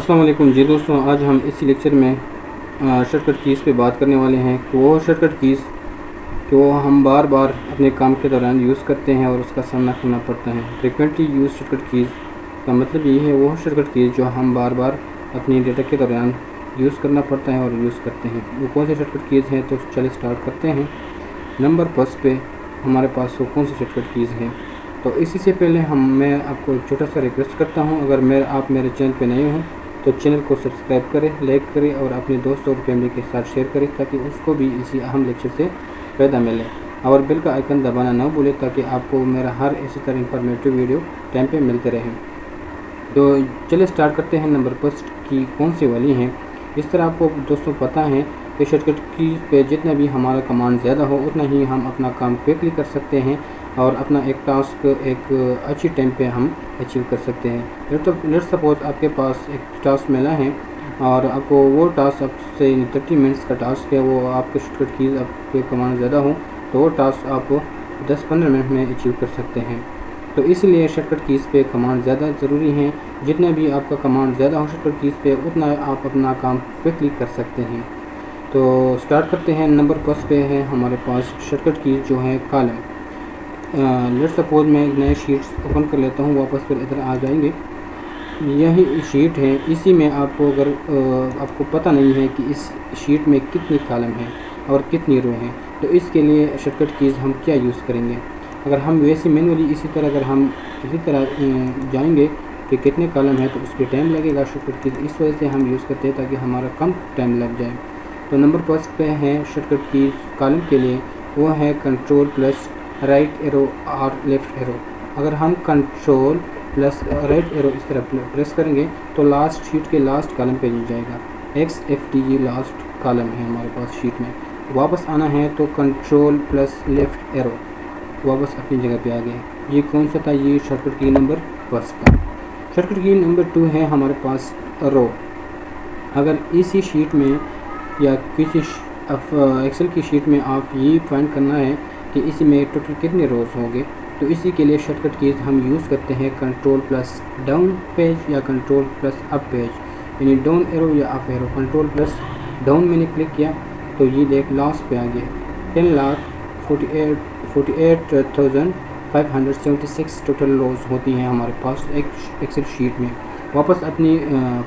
अस्सलाम वालेकुम जी दोस्तों, आज हम इसी लेक्चर में शॉर्टकट कीज़ पे बात करने वाले हैं कि वो शॉर्टकट कीज़ कि वो हम बार बार अपने काम के दौरान यूज़ करते हैं और उसका सामना करना पड़ता है। फ्रिक्वेंटली यूज़ शॉर्टकट कीज़ का मतलब ये है वो शॉर्टकट कीज़ जो हम बार बार अपनी डेटा के दौरान यूज़ करना पड़ता है और यूज़ करते हैं। वो कौन से शॉर्टकट कीज़ हैं, तो चलिए स्टार्ट करते हैं। नंबर फर्स्ट पे हमारे पास वो कौन सी शॉर्टकट कीज़ हैं। तो इसी से पहले मैं आपको एक छोटा सा रिक्वेस्ट करता हूँ, अगर आप मेरे चैनल पे नए हों तो चैनल को सब्सक्राइब करें, लाइक करें और अपने दोस्तों और फैमिली के साथ शेयर करें ताकि उसको भी इसी अहम लेक्चर से फ़ायदा मिले। और बेल का आइकन दबाना ना भूलें ताकि आपको मेरा हर इसी तरह इंफॉर्मेटिव वीडियो टाइम पे मिलते रहें। तो चलिए स्टार्ट करते हैं। नंबर फर्स्ट की कौन सी वाली हैं। इस तरह आपको दोस्तों पता है कि शॉर्टकट की पे जितना भी हमारा कमांड ज़्यादा हो उतना ही हम अपना काम क्विकली कर सकते हैं और अपना एक टास्क एक अच्छी टाइम पे हम अचीव कर सकते हैं। लेट सपोज आपके पास एक टास्क मिला है और आपको वो टास्क आपसे 30 मिनट्स का टास्क है, वो आपके शॉर्टकट की आपके कमांड ज़्यादा हो तो वो टास्क आप 10-15 मिनट में अचीव कर सकते हैं। तो इसलिए शॉर्टकट कीज़ पे कमांड ज़्यादा ज़रूरी हैं। जितना भी आपका कमांड ज़्यादा हो शॉर्टकट कीज़ पे उतना आप अपना काम क्विकली कर सकते हैं। तो स्टार्ट करते हैं। नंबर फर्स्ट पे है हमारे पास शॉर्टकट कीज़ जो है कॉलम। लेट सपोज मैं नए शीट्स ओपन कर लेता हूँ, वापस फिर इधर आ जाएंगे। यही शीट है, इसी में आपको अगर आपको पता नहीं है कि इस शीट में कितनी कॉलम है और कितनी रो हैं, तो इसके लिए शॉर्टकट कीज़ हम क्या यूज़ करेंगे। अगर हम वैसे मैनुअली इसी तरह जाएंगे कि कितने कॉलम है तो उस पर टाइम लगेगा। शॉर्टकट कीज़ इस वजह से हम यूज़ करते हैं ताकि हमारा कम टाइम लग जाए। तो नंबर फर्स्ट पे है शॉर्टकट कीज़ कॉलम के लिए, वो है कंट्रोल प्लस राइट एरो और लेफ़्ट एरो। अगर हम कंट्रोल प्लस राइट एरो इस तरह प्रेस करेंगे तो लास्ट शीट के लास्ट कॉलम पे ले जाएगा। XFT लास्ट कॉलम है हमारे पास शीट में। वापस आना है तो कंट्रोल प्लस लेफ़्ट एरो, वापस अपनी जगह पे आ गए। ये कौन सा था, ये शॉर्टकट की नंबर फर्स्ट था। शॉर्टकट की नंबर 2 है हमारे पास रो। अगर इसी शीट में या किसी एक्सेल की शीट में आप ये फाइंड करना है कि इसी में टोटल कितने रोज़ होंगे, तो इसी के लिए शॉर्टकट कीज़ हम यूज़ करते हैं कंट्रोल प्लस डाउन पेज या कंट्रोल प्लस अप पेज, यानी डाउन एरो या up arrow. Control plus down मैंने क्लिक किया तो ये देख लास्ट पे आ गया 10,48,576 टोटल रोज़ होती हैं हमारे पास एक एक्सेल शीट में। वापस अपनी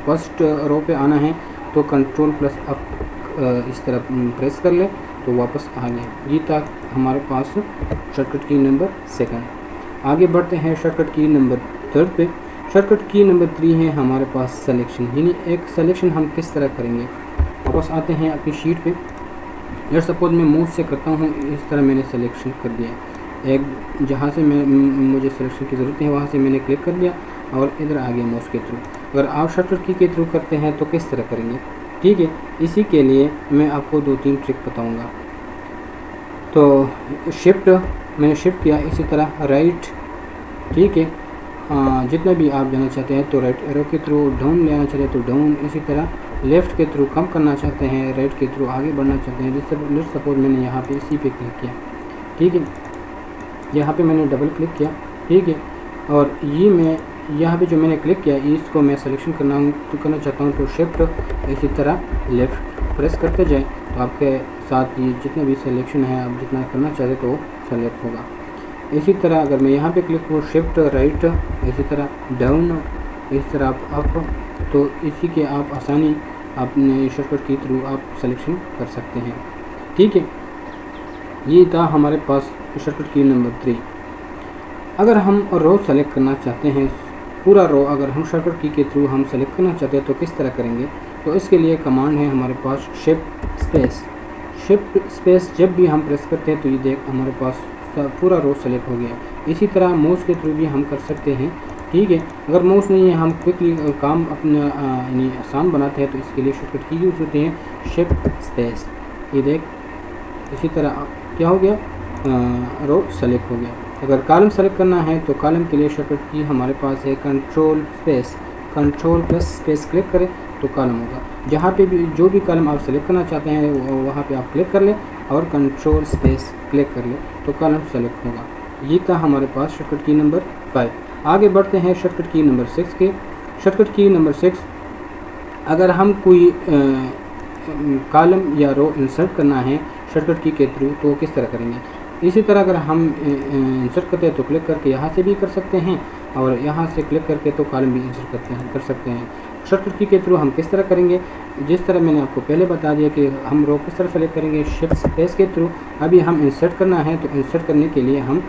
फर्स्ट रो पे आना है तो कंट्रोल प्लस अप इस तरह प्रेस कर ले तो वापस आ गए। ये तक हमारे पास शॉर्टकट की नंबर सेकंड। आगे बढ़ते हैं शॉर्टकट की नंबर थर्ड पे। शॉर्टकट की नंबर 3 है हमारे पास सिलेक्शन, यानी एक सिलेक्शन हम किस तरह करेंगे। वापस आते हैं अपनी शीट पे। लेट्स सपोज मैं मूव से करता हूँ, इस तरह मैंने सिलेक्शन कर दिया। एक जहाँ से मुझे सिलेक्शन की ज़रूरत है वहाँ से मैंने क्लिक कर दिया और इधर आ गया माउस के थ्रू। अगर आप शॉर्टकट की के थ्रू करते हैं तो किस तरह करेंगे, ठीक है। इसी के लिए मैं आपको 2-3 ट्रिक बताऊंगा। तो शिफ्ट मैंने शिफ्ट किया, इसी तरह राइट, ठीक है। जितना भी आप जाना चाहते हैं तो राइट एरो के थ्रू, डाउन लेना चाहते हैं तो डाउन, इसी तरह लेफ़्ट के थ्रू कम करना चाहते हैं, राइट के थ्रू आगे बढ़ना चाहते हैं। लेट्स सपोज मैंने यहाँ पे इसी पे क्लिक किया, ठीक है। यहाँ पे मैंने डबल क्लिक किया, ठीक है। और ये मैं यहाँ पे जो मैंने क्लिक किया इसको मैं सिलेक्शन करना चाहता हूँ तो शिफ्ट इसी तरह लेफ़्ट प्रेस करते जाएं तो आपके साथ ये जितने भी सिलेक्शन है आप जितना करना चाहते तो वो सेलेक्ट होगा। इसी तरह अगर मैं यहाँ पे क्लिक करूँ शिफ्ट राइट, इसी तरह डाउन, इस तरह आप अप, तो इसी के आप आसानी अपने शॉर्टकट के थ्रू आप सिलेक्शन कर सकते हैं, ठीक है। ये था हमारे पास शॉर्टकट की नंबर 3। अगर हम रो सेलेक्ट करना चाहते हैं, पूरा रो अगर हम शॉर्टकट की के थ्रू हम सेलेक्ट करना चाहते हैं तो किस तरह करेंगे। तो इसके लिए कमांड है हमारे पास शिफ्ट स्पेस। शिफ्ट स्पेस जब भी हम प्रेस करते हैं तो ये देख हमारे पास पूरा रो सेलेक्ट हो गया। इसी तरह माउस के थ्रू भी हम कर सकते हैं, ठीक है। अगर माउस नहीं है हम क्विकली काम अपना यानी आसान बनाते हैं तो इसके लिए शॉर्टकट की यूज़ होती है शिफ्ट स्पेस। ये देख इसी तरह क्या हो गया, रो सेलेक्ट हो गया। अगर कॉलम सेलेक्ट करना है तो कॉलम के लिए शॉर्टकट की हमारे पास है control space, control plus space click करें तो कॉलम होगा। जहाँ पे भी जो भी कॉलम आप सेलेक्ट करना चाहते हैं वहाँ पे आप क्लिक कर लें और कंट्रोल स्पेस क्लिक कर लें तो कॉलम सेलेक्ट होगा। ये था हमारे पास शॉर्टकट की नंबर 5। आगे बढ़ते हैं शॉर्टकट की नंबर 6 के। शॉर्टकट की नंबर 6 अगर हम कोई कॉलम या रो इंसर्ट करना है शॉर्टकट की के थ्रू तो किस तरह करेंगे। इसी तरह अगर हम इंसर्ट करते हैं तो क्लिक करके यहाँ से भी कर सकते हैं और यहाँ से क्लिक करके तो कॉलम भी इंसर्ट कर सकते हैं। शॉर्टकट की के थ्रू हम किस तरह करेंगे, जिस तरह मैंने आपको पहले बता दिया कि हम रो किस तरह सेलेक्ट करेंगे शिफ्ट स्पेस के थ्रू। अभी हम इंसर्ट करना है तो इंसर्ट करने के लिए हम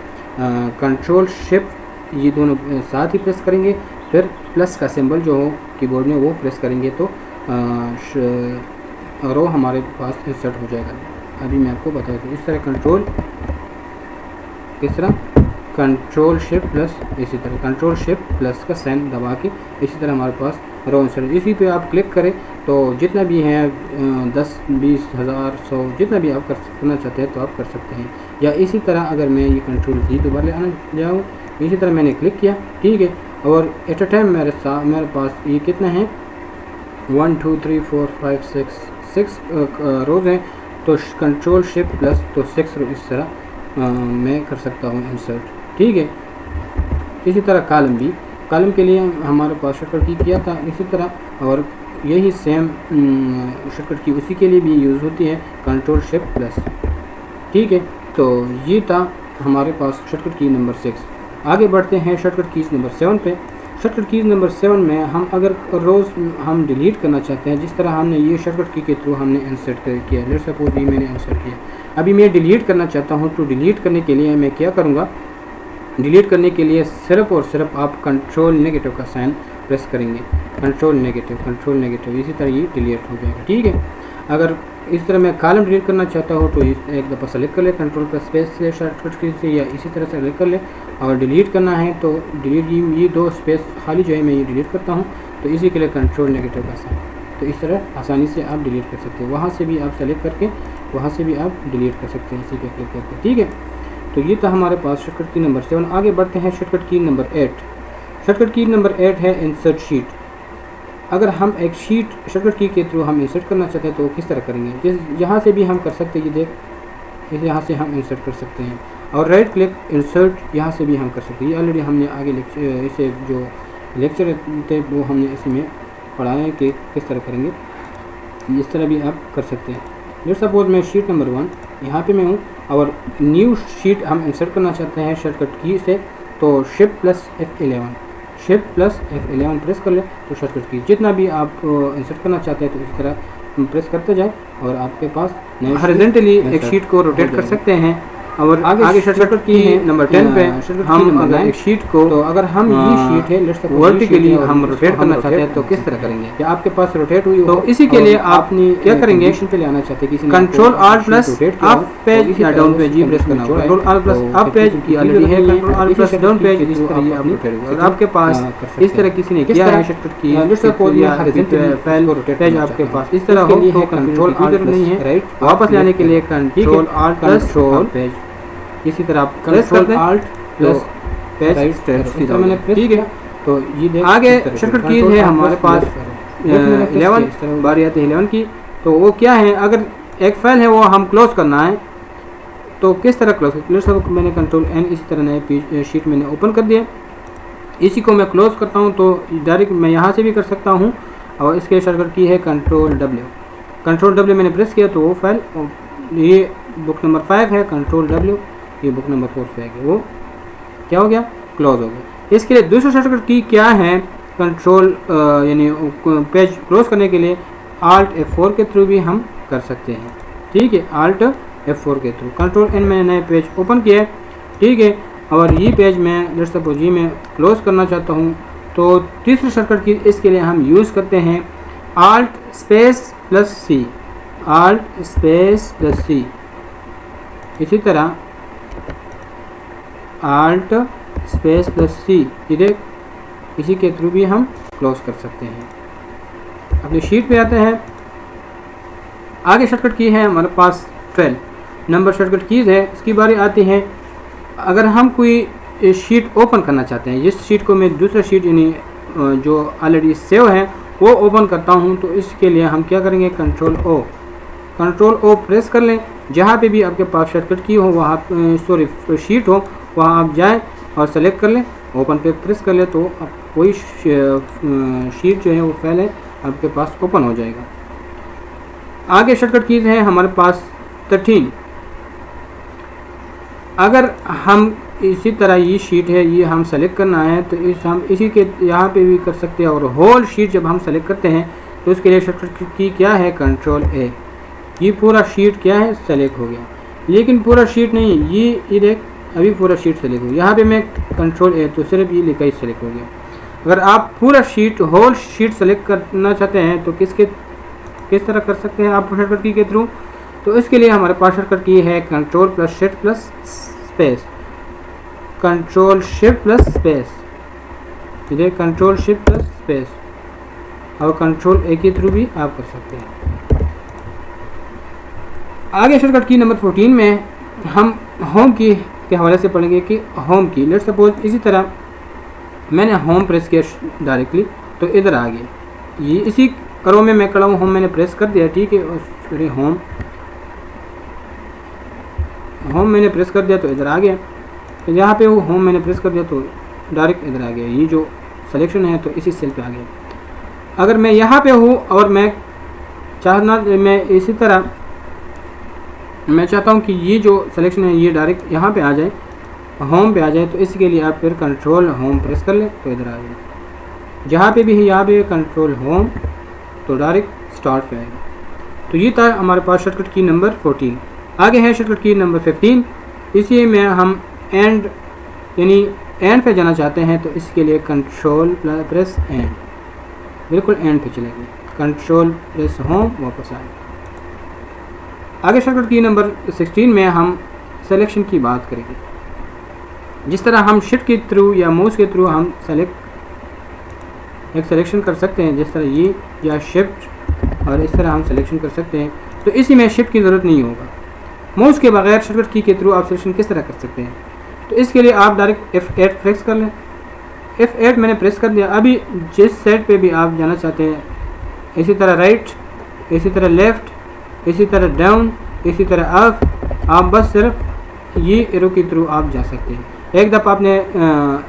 कंट्रोल शिफ्ट ये दोनों साथ ही प्रेस करेंगे, फिर प्लस का सिंबल जो हो कीबोर्ड में वो प्रेस करेंगे तो रो हमारे पास इंसर्ट हो जाएगा। अभी मैं आपको बता दूँ इस तरह कंट्रोल शिफ्ट प्लस, इसी तरह कंट्रोल शिफ्ट प्लस का साइन दबा के इसी तरह हमारे पास रो इंसर्ट। इसी पे आप क्लिक करें तो जितना भी है 10, 20, 1000, 100 जितना भी आप करना चाहते हैं तो आप कर सकते हैं। या इसी तरह अगर मैं ये कंट्रोल जी दोबारा ले आना जाऊँ, इसी तरह मैंने क्लिक किया, ठीक है, और एट अ टाइम मेरे पास ये कितना है 1 2 3 4 5 6 रोज़ हैं तो कंट्रोल शिफ्ट प्लस तो 6 रो इस तरह मैं कर सकता हूँ इंसर्ट, ठीक है। इसी तरह कॉलम के लिए हमारे पास शॉर्टकट की किया था इसी तरह, और यही सेम शॉर्टकट की उसी के लिए भी यूज़ होती है कंट्रोल शिफ्ट प्लस, ठीक है। तो ये था हमारे पास शॉर्टकट की नंबर 6। आगे बढ़ते हैं शॉर्टकट कीज़ नंबर 7 पे। शॉर्टकट कीज़ नंबर 7 में हम अगर रोज़ हम डिलीट करना चाहते हैं, जिस तरह हमने ये शॉर्टकट की के थ्रू हमने इंसर्ट किया, लेट्स सपोज ये मैंने इंसर्ट किया, अभी मैं डिलीट करना चाहता हूँ तो डिलीट करने के लिए मैं क्या करूँगा, डिलीट करने के लिए सिर्फ और सिर्फ आप कंट्रोल नेगेटिव का साइन प्रेस करेंगे, कंट्रोल नेगेटिव, इसी तरह ये डिलीट हो जाएगा, ठीक है। अगर इस तरह मैं कॉलम डिलीट करना चाहता हूँ तो एक दफ़ा सेलेक्ट कर ले कंट्रोल प्लस स्पेस से शॉर्टकट की से, या इसी तरह सेलेक्ट कर ले। और डिलीट करना है तो डिलीट ये 2 स्पेस खाली जो है मैं ये डिलीट करता हूँ, तो इसी के लिए कंट्रोल नेगेटिव का साइन, तो इस तरह आसानी से आप डिलीट कर सकते हैं। वहाँ से भी आप सेलेक्ट करके वहाँ से भी आप डिलीट कर सकते हैं इसी पे क्लिक करके, ठीक है। तो ये था हमारे पास शॉर्टकट की नंबर 7। आगे बढ़ते हैं शॉर्टकट की नंबर 8। शॉर्टकट की नंबर 8 है इंसर्ट शीट। अगर हम एक शीट शॉर्टकट की के थ्रू हम इंसर्ट करना चाहते हैं तो किस तरह करेंगे, जिस यहाँ से भी हम कर सकते हैं, ये देख यहाँ से हम इंसर्ट कर सकते हैं, और राइट क्लिक इंसर्ट यहाँ से भी हम कर सकते हैं। ये ऑलरेडी हमने आगे इसे जो लेक्चर थे वो हमने इसमें पढ़ा है कि किस तरह करेंगे, इस तरह भी आप कर सकते हैं। लेट्स सपोज मैं शीट नंबर 1 यहाँ पे मैं हूँ और न्यू शीट हम इंसर्ट करना चाहते हैं शॉर्टकट की से, तो शिफ्ट प्लस F11 प्रेस कर ले तो शॉर्टकट की जितना भी आप इंसर्ट करना चाहते हैं तो इस तरह प्रेस करते जाए और आपके पास हॉरिजॉन्टली एक शीट को रोटेट कर सकते हैं। और आगे शॉर्टकट की है नंबर 10 पे हम अगर एक शीट को, तो अगर हम ये शीट है लेट्स सपोज वर्टिकली हम रोटेट करना चाहते हैं तो किस तरह करेंगे, या आपके पास रोटेट हुई तो इसी के लिए आपने क्या करेंगे, पे ले आना चाहते हैं किसी control alt plus up page या डाउन पेज ये प्रेस करना होगा। Control alt plus up page की ऑलरेडी है, control alt plus down page इस तरह ये आप रोटेट होगा। अगर आपके पास इस तरह किसी ने किया है शॉर्टकट की लेट्स सपोज ये हॉरिजॉन्टल फाइल पेज आपके पास इस तरह हो तो कंट्रोल आल्ट नहीं है, राइट वापस लाने के लिए कंट्रोल आल्ट प्लस पेज इसी तरह आप प्रेस करते हैं आल्ट प्लस पेज इस तरह मैंने प्रेस किया। तो ये आगे शॉर्टकट कीज है हमारे पास 11 बारी आती है 11 की, तो वो क्या है, अगर एक फाइल है वो हम क्लोज करना है तो किस तरह क्लोज कर, मैंने कंट्रोल N इसी तरह नए शीट मैंने ओपन कर दिया, इसी को मैं क्लोज करता हूँ तो डायरेक्ट मैं यहाँ से भी कर सकता हूँ। और इसके शॉर्टकट की है कंट्रोल W मैंने प्रेस किया तो वो फाइल, ये बुक नंबर 5 है, कंट्रोल W ये बुक नंबर 4 पे है वो क्या हो गया, क्लोज हो गया। इसके लिए दूसरा शॉर्टकट की क्या है, कंट्रोल यानी पेज क्लोज करने के लिए आल्ट F4 के थ्रू भी हम कर सकते हैं, ठीक है, आल्ट F4 के थ्रू। कंट्रोल N मैंने नए पेज ओपन किया है, ठीक है, और ये पेज मैं लेट्स सपोज ये मैं क्लोज करना चाहता हूँ तो तीसरे शॉर्टकट की इसके लिए हम यूज़ करते हैं आल्ट स्पेस प्लस C, इसी तरह आल्ट स्पेस प्लस C ये देख इसी के थ्रू भी हम क्लोज कर सकते हैं। अपनी शीट पे आते हैं, आगे शॉर्टकट की है हमारे पास 12 नंबर शॉर्टकट कीज़ है। इसकी बारी आती है अगर हम कोई शीट ओपन करना चाहते हैं, जिस शीट को मैं दूसरा शीट यानी जो ऑलरेडी सेव है वो ओपन करता हूं, तो इसके लिए हम क्या करेंगे, कंट्रोल O प्रेस कर लें। जहाँ पे भी आपके पास शॉर्टकट की हो वहाँ शीट हो वहाँ आप जाएं और सेलेक्ट कर लें, ओपन पे प्रेस कर लें तो कोई शीट जो है वो फाइल है आपके पास ओपन हो जाएगा। आगे शॉर्टकट कीज़ हैं हमारे पास 13। अगर हम इसी तरह ये शीट है, ये हम सेलेक्ट करना है तो हम इसी के यहाँ पे भी कर सकते हैं। और होल शीट जब हम सेलेक्ट करते हैं तो उसके लिए शॉर्टकट की क्या है, कंट्रोल ए। ये पूरा शीट क्या है, सेलेक्ट हो गया। लेकिन पूरा शीट नहीं, ये देख अभी पूरा शीट सेलेक्ट हो गया। यहाँ पे मैं कंट्रोल ए तो सिर्फ ये लिखा ही सेलेक्ट हो गया। अगर आप पूरा शीट होल शीट सेलेक्ट करना चाहते हैं तो किस तरह कर सकते हैं आप शॉर्टकट की के थ्रू। तो इसके लिए हमारे पास शॉर्टकट की है control plus shift plus space, control shift plus space, इधर कंट्रोल शिफ्ट प्लस स्पेस, और कंट्रोल ए के थ्रू भी आप कर सकते हैं। आगे शॉर्टकट की नंबर 14 में हम होम की के हवाले से पढ़ेंगे कि होम की, लेट्स सपोज इसी तरह मैंने होम प्रेस किया डायरेक्टली तो इधर आ गया। ये इसी रो में मैं खड़ा हूँ, होम मैंने प्रेस कर दिया, ठीक है। सॉरी होम मैंने प्रेस कर दिया तो इधर आ गया। तो यहाँ पे वो होम मैंने प्रेस कर दिया तो डायरेक्ट इधर आ गया। ये जो सिलेक्शन है तो इसी सेल पे आ गया। अगर मैं यहाँ पे हूँ और मैं इसी तरह मैं चाहता हूँ कि ये जो सिलेक्शन है ये डायरेक्ट यहाँ पे आ जाए, होम पे आ जाए, तो इसके लिए आप फिर कंट्रोल होम प्रेस कर लें तो इधर आ जाए। जहाँ पे भी है यहाँ पे कंट्रोल होम तो डायरेक्ट स्टार्ट पे आएगा। तो ये था हमारे पास शॉर्टकट की नंबर 14। आगे है शॉर्टकट की नंबर 15। इसी में हम एंड यानी एंड पे जाना चाहते हैं तो इसके लिए कंट्रोल प्रेस एंड, बिल्कुल एंड पे चलेंगे, कंट्रोल प्रेस होम वापस आए। आगे शॉर्टकट की नंबर 16 में हम सिलेक्शन की बात करेंगे। जिस तरह हम शिफ्ट के थ्रू या माउस के थ्रू हम एक सिलेक्शन कर सकते हैं, जिस तरह ये या शिफ्ट, और इस तरह हम सिलेक्शन कर सकते हैं। तो इसी में शिफ्ट की ज़रूरत नहीं होगा। माउस के बगैर शॉर्टकट की के थ्रू आप सिलेक्शन किस तरह कर सकते हैं, तो इसके लिए आप डायरेक्ट F8 प्रेस कर लें। F8 मैंने प्रेस कर दिया। अभी जिस साइड पे भी आप जाना चाहते हैं, इसी तरह राइट, इसी तरह लेफ़्ट, इसी तरह डाउन, इसी तरह अप, आप बस सिर्फ ये एरो के थ्रू आप जा सकते हैं। एक दफ़ा आपने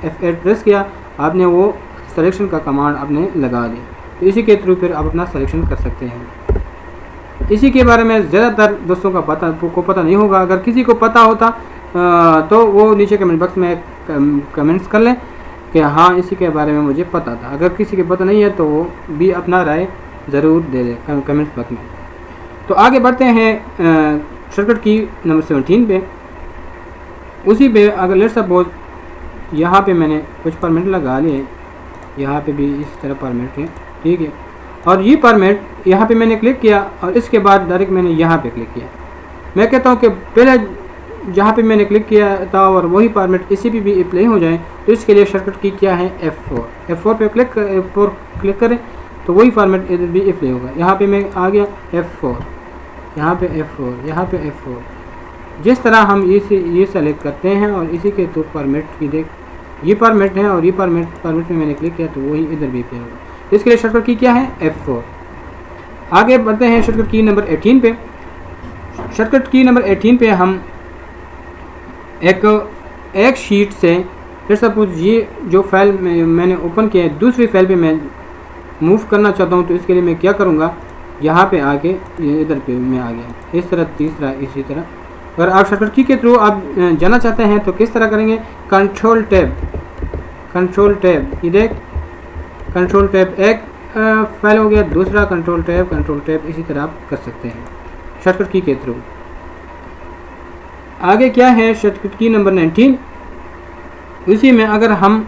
F8 प्रेस किया, आपने वो सिलेक्शन का कमांड आपने लगा दिया, तो इसी के थ्रू फिर आप अपना सिलेक्शन कर सकते हैं। इसी के बारे में ज़्यादातर दोस्तों का पता नहीं होगा। अगर किसी को पता होता तो वो नीचे कमेंट बॉक्स में कमेंट्स कर लें कि हाँ इसी के बारे में मुझे पता था। अगर किसी के पता नहीं है तो वो भी अपना राय ज़रूर दे दें कमेंट्स बॉक्स में। तो आगे बढ़ते हैं शॉर्टकट की नंबर 17 पे। उसी पे अगर लेट्स सपोज यहाँ पे मैंने कुछ परमिट लगा लिए, यहाँ पे भी इस तरह परमिट है, ठीक है। और ये परमिट यहाँ पे मैंने क्लिक किया और इसके बाद डायरेक्ट मैंने यहाँ पे क्लिक किया। मैं कहता हूँ कि पहले जहाँ पे मैंने क्लिक किया था और वही परमिट इसी पे भी अप्लाई हो जाए, तो इसके लिए शॉर्टकट की क्या है F4 पे क्लिक करें तो वही फॉर्मेट इधर भी अप्लाई होगा। यहाँ पे मैं आ गया F4, यहाँ पे F4, यहाँ पे F4। जिस तरह हम ये सेलेक्ट करते हैं और इसी के थ्रू फॉर्मेट की देख, ये फॉर्मेट है और ये फॉर्मेट में मैंने क्लिक किया तो वही इधर भी अप्लाई होगा। इसके लिए शॉर्टकट की क्या है F4। आगे बढ़ते हैं शॉर्टकट की नंबर 18 पे। शॉर्टकट की नंबर 18 पे हम एक शीट से फिर सपोज ये जो फाइल मैंने ओपन किया है दूसरी फाइल पे मैं मूव करना चाहता हूँ, तो इसके लिए मैं क्या करूँगा, यहाँ पे आके इधर पे मैं आ गया, इस तरह तीसरा इसी तरह। अगर आप शॉर्टकट की के थ्रू आप जाना चाहते हैं तो किस तरह करेंगे, कंट्रोल टैब, ये देख कंट्रोल टैब एक फाइल हो गया, दूसरा कंट्रोल टैब, इसी तरह आप कर सकते हैं शॉर्टकट की के थ्रू। आगे क्या है शॉर्टकट की नंबर 19। इसी में अगर हम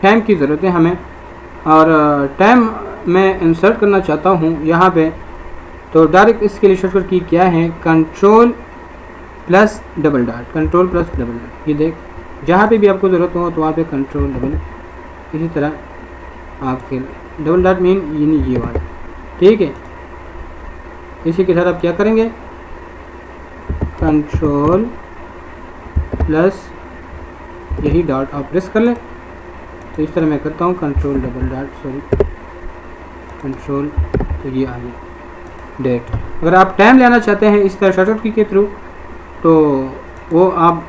टाइम की ज़रूरत है हमें और टाइम मैं इंसर्ट करना चाहता हूँ यहाँ पे, तो डायरेक्ट इसके लिए शॉर्टकट की क्या है, कंट्रोल प्लस डबल डॉट। ये देख जहाँ पे भी आपको ज़रूरत हो तो वहाँ पे कंट्रोल डबल, इसी तरह आपके डबल डॉट मीन ये वाला, ठीक है। इसी के साथ आप क्या करेंगे, कंट्रोल प्लस यही डॉट आप प्रेस कर लें। तो इस तरह मैं करता हूँ कंट्रोल डबल डॉट, कंट्रोल, तो ये आ गया डेट। अगर आप टाइम लेना चाहते हैं इस तरह शॉर्टकट की के थ्रू तो वो आप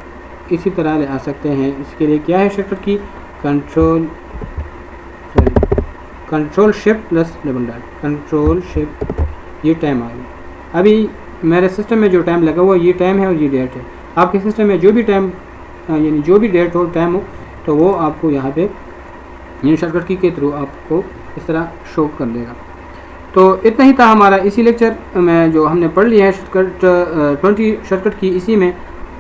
इसी तरह ले आ सकते हैं। इसके लिए क्या है शॉर्टकट की, control shift plus double dot, control shift, ये टाइम आ गया। अभी मेरे सिस्टम में जो टाइम लगा हुआ ये टाइम है और ये डेट है। आपके सिस्टम में जो भी टाइम यानी जो भी डेट हो टाइम हो तो वो आपको यहाँ पे यानी शॉर्टकट की के थ्रू आपको इस तरह शो कर देगा। तो इतना ही था हमारा इसी लेक्चर में जो हमने पढ़ लिया है शॉर्टकट 20 शॉर्टकट की। इसी में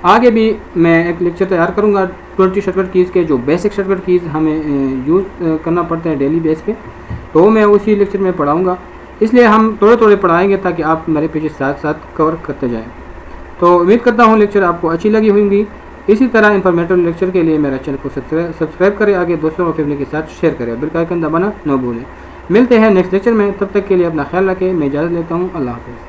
आगे भी मैं एक लेक्चर तैयार करूँगा 20 शॉर्टकट कीज़ के, जो बेसिक शॉर्टकट कीज़ हमें यूज़ करना पड़ते हैं डेली बेस पे, तो मैं उसी लेक्चर में पढ़ाऊँगा। इसलिए हम थोड़े थोड़े पढ़ाएंगे ताकि आप मेरे पीछे साथ साथ कवर करते जाएँ। तो उम्मीद करता हूँ लेक्चर आपको अच्छी लगी होंगी। इसी तरह इंफॉर्मेटिव लेक्चर के लिए मेरा चैनल को सब्सक्राइब करें, आगे दोस्तों और फैमिली के साथ शेयर करें, बेल आइकन दबाना न भूलें। मिलते हैं नेक्स्ट लेक्चर में, तब तक के लिए अपना ख्याल रखें। मैं इजाज़त लेता हूँ। अल्लाह हाफ़िज़।